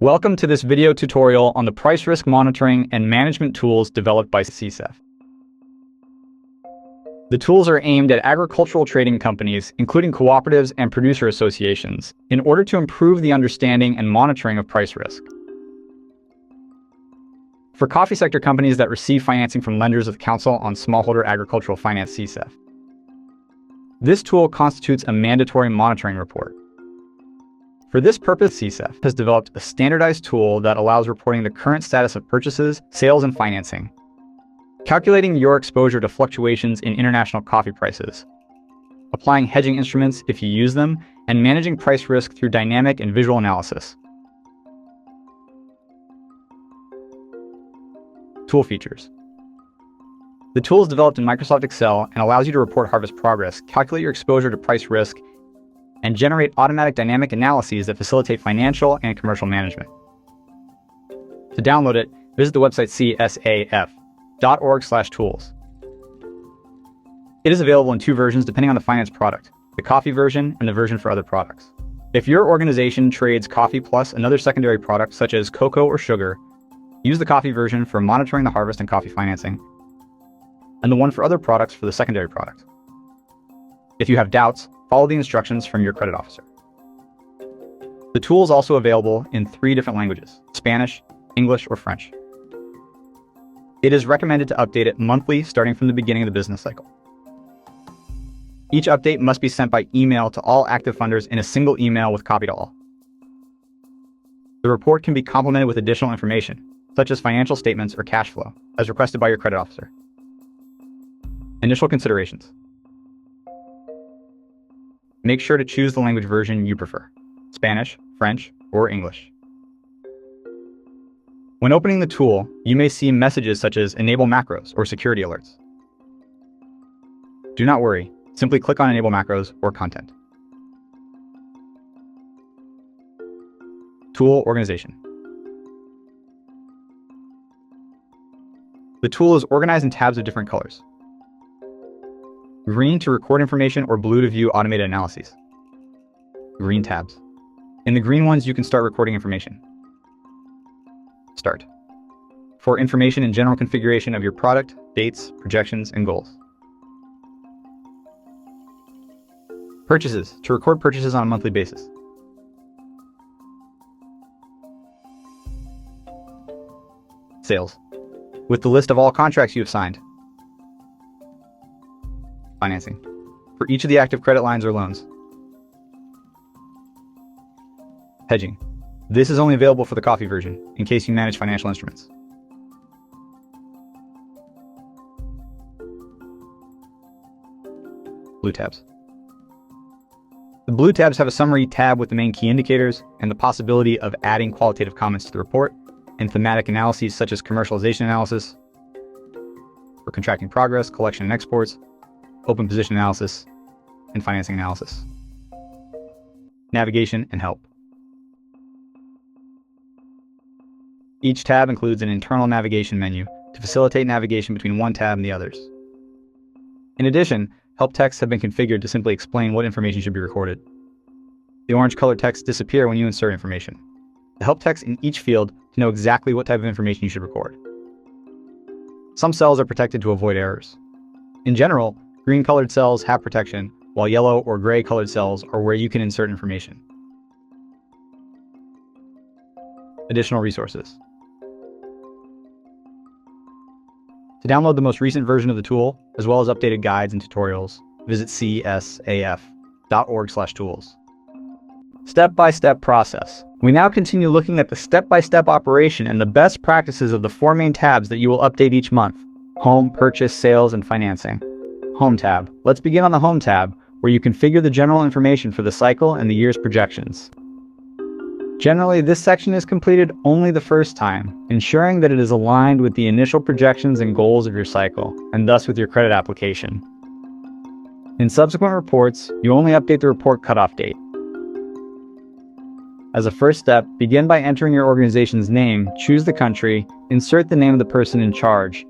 Welcome to this video tutorial on the price risk monitoring and management tools developed by CSAF. The tools are aimed at agricultural trading companies, including cooperatives and producer associations, in order to improve the understanding and monitoring of price risk. For coffee sector companies that receive financing from lenders of the Council on Smallholder Agricultural Finance (CSAF), this tool constitutes a mandatory monitoring report. For this purpose, CSAF has developed a standardized tool that allows reporting the current status of purchases, sales, and financing, calculating your exposure to fluctuations in international coffee prices, applying hedging instruments if you use them, and managing price risk through dynamic and visual analysis. Tool features. The tool is developed in Microsoft Excel and allows you to report harvest progress, calculate your exposure to price risk, and generate automatic dynamic analyses that facilitate financial and commercial management. To download it, visit the website csaf.org/tools. It is available in two versions depending on the finance product, the coffee version and the version for other products. If your organization trades coffee plus another secondary product such as cocoa or sugar, use the coffee version for monitoring the harvest and coffee financing, and the one for other products for the secondary product. If you have doubts, follow the instructions from your credit officer. The tool is also available in 3 different languages: Spanish, English, or French. It is recommended to update it monthly starting from the beginning of the business cycle. Each update must be sent by email to all active funders in a single email with copy to all. The report can be complemented with additional information, such as financial statements or cash flow, as requested by your credit officer. Initial considerations. Make sure to choose the language version you prefer: Spanish, French, or English. When opening the tool, you may see messages such as Enable Macros or Security Alerts. Do not worry, simply click on Enable Macros or Content. Tool organization. The tool is organized in tabs of different colors: green to record information or blue to view automated analyses. Green tabs. In the green ones, you can start recording information. Start. For information and general configuration of your product, dates, projections, and goals. Purchases, to record purchases on a monthly basis. Sales, with the list of all contracts you have signed. Financing, for each of the active credit lines or loans. Hedging. This is only available for the coffee version, in case you manage financial instruments. Blue tabs. The blue tabs have a summary tab with the main key indicators and the possibility of adding qualitative comments to the report, and thematic analyses such as commercialization analysis, for contracting progress, collection and exports, open position analysis, and financing analysis. Navigation and help. Each tab includes an internal navigation menu to facilitate navigation between one tab and the others. In addition, help texts have been configured to simply explain what information should be recorded. The orange colored texts disappear when you insert information. The help text in each field to know exactly what type of information you should record. Some cells are protected to avoid errors. In general, green colored cells have protection, while yellow or gray colored cells are where you can insert information. Additional resources. To download the most recent version of the tool, as well as updated guides and tutorials, visit csaf.org/tools. Step-by-step process. We now continue looking at the step-by-step operation and the best practices of the 4 main tabs that you will update each month: Home, Purchase, Sales, and Financing. Home tab. Let's begin on the Home tab, where you configure the general information for the cycle and the year's projections. Generally, this section is completed only the first time, ensuring that it is aligned with the initial projections and goals of your cycle, and thus with your credit application. In subsequent reports, you only update the report cutoff date. As a first step, begin by entering your organization's name, choose the country, insert the name of the person in charge,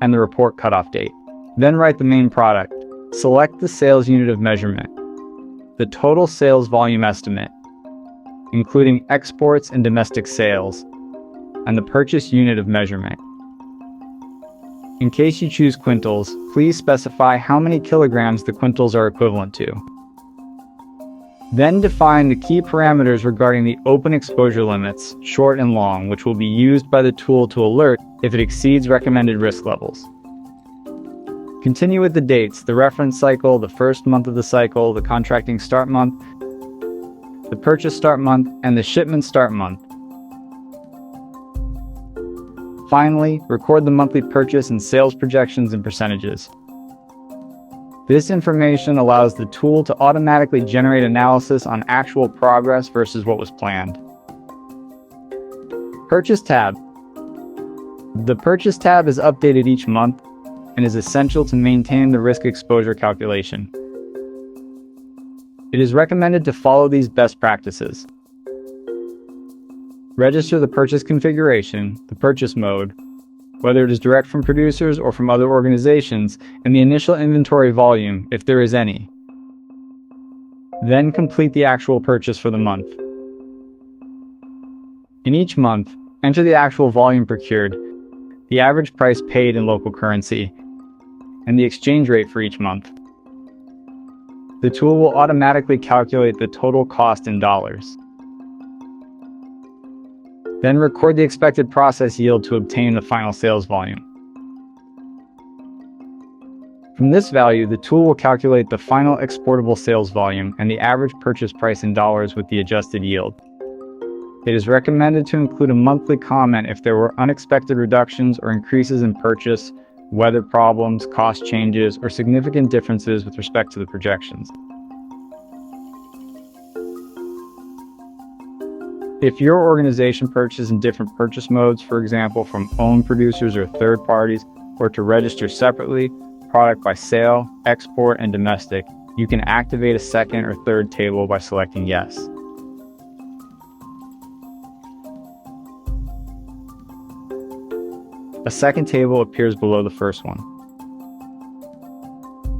and the report cutoff date. Then write the main product. Select the sales unit of measurement, the total sales volume estimate, including exports and domestic sales, and the purchase unit of measurement. In case you choose quintals, please specify how many kilograms the quintals are equivalent to. Then define the key parameters regarding the open exposure limits, short and long, which will be used by the tool to alert if it exceeds recommended risk levels. Continue with the dates: the reference cycle, the first month of the cycle, the contracting start month, the purchase start month, and the shipment start month. Finally, record the monthly purchase and sales projections and percentages. This information allows the tool to automatically generate analysis on actual progress versus what was planned. Purchase tab. The Purchase tab is updated each month and is essential to maintain the risk exposure calculation. It is recommended to follow these best practices. Register the purchase configuration, the purchase mode, whether it is direct from producers or from other organizations, and the initial inventory volume, if there is any. Then complete the actual purchase for the month. In each month, enter the actual volume procured, the average price paid in local currency, and the exchange rate for each month. The tool will automatically calculate the total cost in dollars. Then record the expected process yield to obtain the final sales volume. From this value, the tool will calculate the final exportable sales volume and the average purchase price in dollars with the adjusted yield. It is recommended to include a monthly comment if there were unexpected reductions or increases in purchase, weather problems, cost changes, or significant differences with respect to the projections. If your organization purchases in different purchase modes, for example, from owned producers or third parties, or to register separately, product by sale, export, and domestic, you can activate a second or third table by selecting yes. A second table appears below the first one.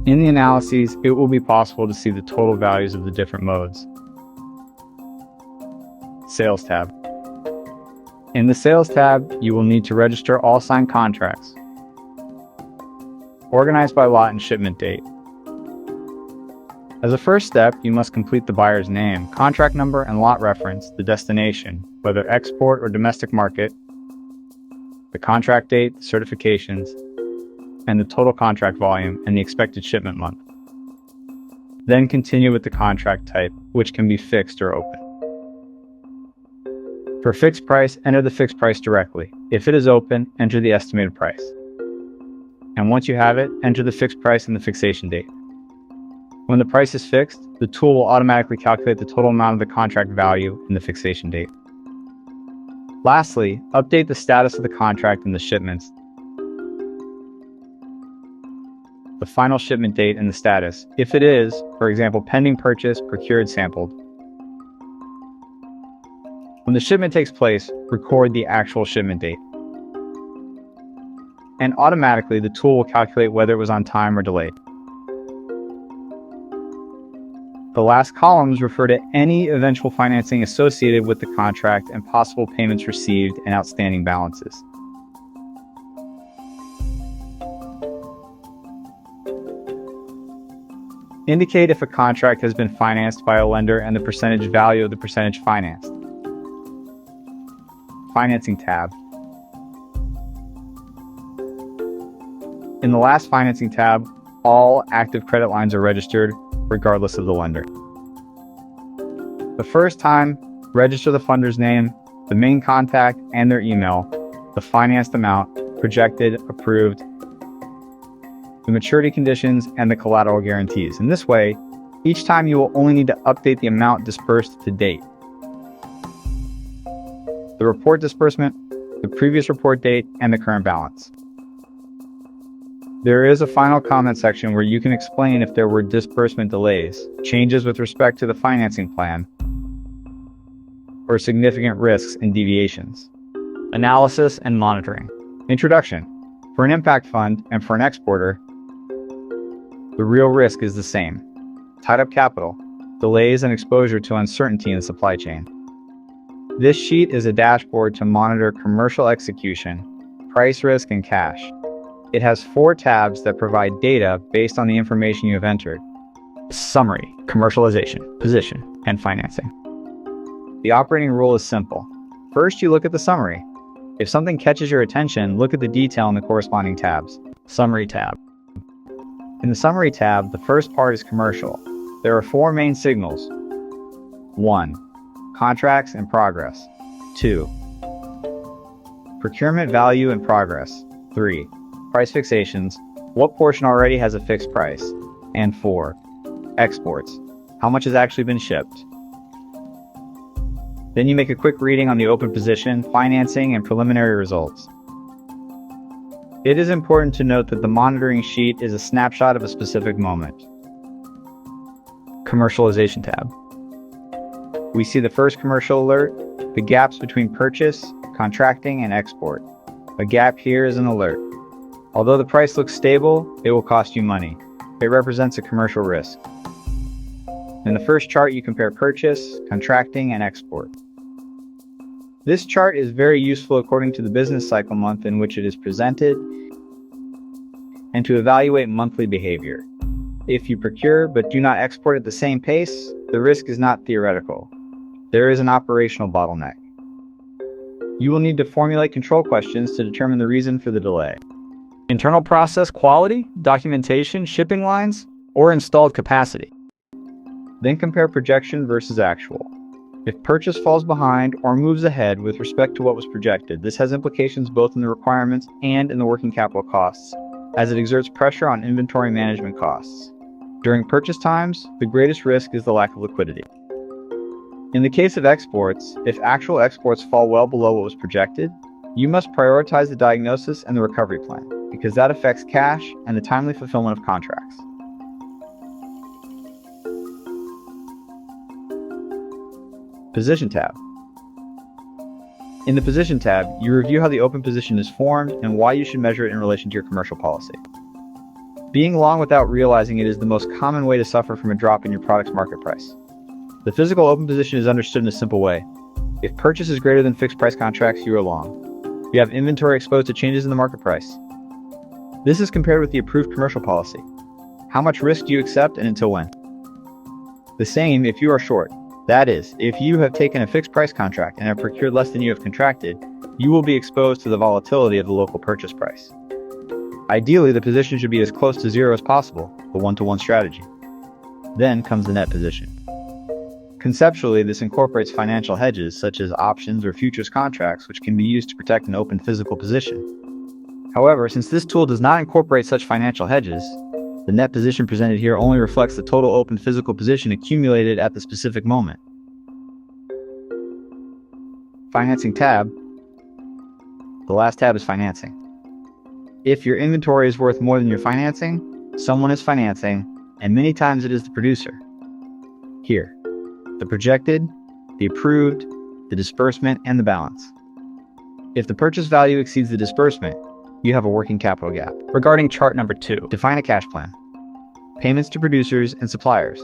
In the analyses, it will be possible to see the total values of the different modes. Sales tab. In the Sales tab, you will need to register all signed contracts, organized by lot and shipment date. As a first step, you must complete the buyer's name, contract number, and lot reference, the destination, whether export or domestic market, the contract date, certifications, and the total contract volume and the expected shipment month. Then continue with the contract type, which can be fixed or open. For fixed price, enter the fixed price directly. If it is open, enter the estimated price. And once you have it, enter the fixed price and the fixation date. When the price is fixed, the tool will automatically calculate the total amount of the contract value and the fixation date. Lastly, update the status of the contract and the shipments, the final shipment date and the status. If it is, for example, pending purchase, procured, sampled. When the shipment takes place, record the actual shipment date. And automatically, the tool will calculate whether it was on time or delayed. The last columns refer to any eventual financing associated with the contract and possible payments received and outstanding balances. Indicate if a contract has been financed by a lender and the percentage value of the percentage financed. Financing tab. In the last financing tab, all active credit lines are registered, regardless of the lender. The first time, register the funder's name, the main contact, and their email, the financed amount, projected, approved, the maturity conditions, and the collateral guarantees. In this way, each time you will only need to update the amount dispersed to date. The report disbursement, the previous report date, and the current balance. There is a final comment section where you can explain if there were disbursement delays, changes with respect to the financing plan, or significant risks and deviations. Analysis and monitoring. Introduction. For an impact fund and for an exporter, the real risk is the same: tied up capital, delays, and exposure to uncertainty in the supply chain. This sheet is a dashboard to monitor commercial execution, price risk, and cash. It has 4 tabs that provide data based on the information you have entered: summary, commercialization, position, and financing. The operating rule is simple. First, you look at the summary. If something catches your attention, look at the detail in the corresponding tabs. Summary tab. In the Summary tab, the first part is commercial. There are 4 main signals. 1. Contracts in progress. 2. Procurement value in progress. 3. Price fixations. What portion already has a fixed price? And 4. Exports. How much has actually been shipped? Then you make a quick reading on the open position, financing, and preliminary results. It is important to note that the monitoring sheet is a snapshot of a specific moment. Commercialization tab. We see the first commercial alert, the gaps between purchase, contracting, and export. A gap here is an alert. Although the price looks stable, it will cost you money. It represents a commercial risk. In the first chart, you compare purchase, contracting, and export. This chart is very useful according to the business cycle month in which it is presented and to evaluate monthly behavior. If you procure but do not export at the same pace, the risk is not theoretical. There is an operational bottleneck. You will need to formulate control questions to determine the reason for the delay. Internal process quality, documentation, shipping lines, or installed capacity. Then compare projection versus actual. If purchase falls behind or moves ahead with respect to what was projected, this has implications both in the requirements and in the working capital costs, as it exerts pressure on inventory management costs. During purchase times, the greatest risk is the lack of liquidity. In the case of exports, if actual exports fall well below what was projected, you must prioritize the diagnosis and the recovery plan, because that affects cash and the timely fulfillment of contracts. Position tab. In the Position tab, you review how the open position is formed and why you should measure it in relation to your commercial policy. Being long without realizing it is the most common way to suffer from a drop in your product's market price. The physical open position is understood in a simple way. If purchase is greater than fixed price contracts, you are long. You have inventory exposed to changes in the market price. This is compared with the approved commercial policy. How much risk do you accept and until when? The same if you are short. That is, if you have taken a fixed price contract and have procured less than you have contracted, you will be exposed to the volatility of the local purchase price. Ideally, the position should be as close to zero as possible, the one-to-one strategy. Then comes the net position. Conceptually, this incorporates financial hedges such as options or futures contracts, which can be used to protect an open physical position. However, since this tool does not incorporate such financial hedges, the net position presented here only reflects the total open physical position accumulated at the specific moment. Financing tab. The last tab is financing. If your inventory is worth more than your financing, someone is financing, and many times it is the producer. Here, the projected, the approved, the disbursement, and the balance. If the purchase value exceeds the disbursement, you have a working capital gap. Regarding chart number 2, define a cash plan. Payments to producers and suppliers,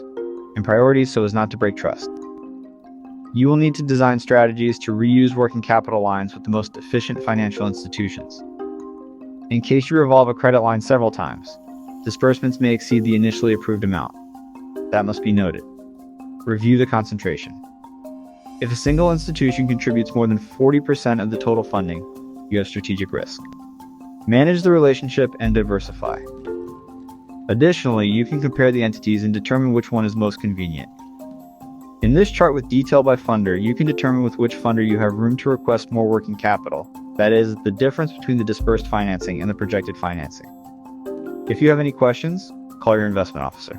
and priorities so as not to break trust. You will need to design strategies to reuse working capital lines with the most efficient financial institutions. In case you revolve a credit line several times, disbursements may exceed the initially approved amount. That must be noted. Review the concentration. If a single institution contributes more than 40% of the total funding, you have strategic risk. Manage the relationship and diversify. Additionally, you can compare the entities and determine which one is most convenient. In this chart with detail by funder, you can determine with which funder you have room to request more working capital, that is, the difference between the disbursed financing and the projected financing. If you have any questions, call your investment officer.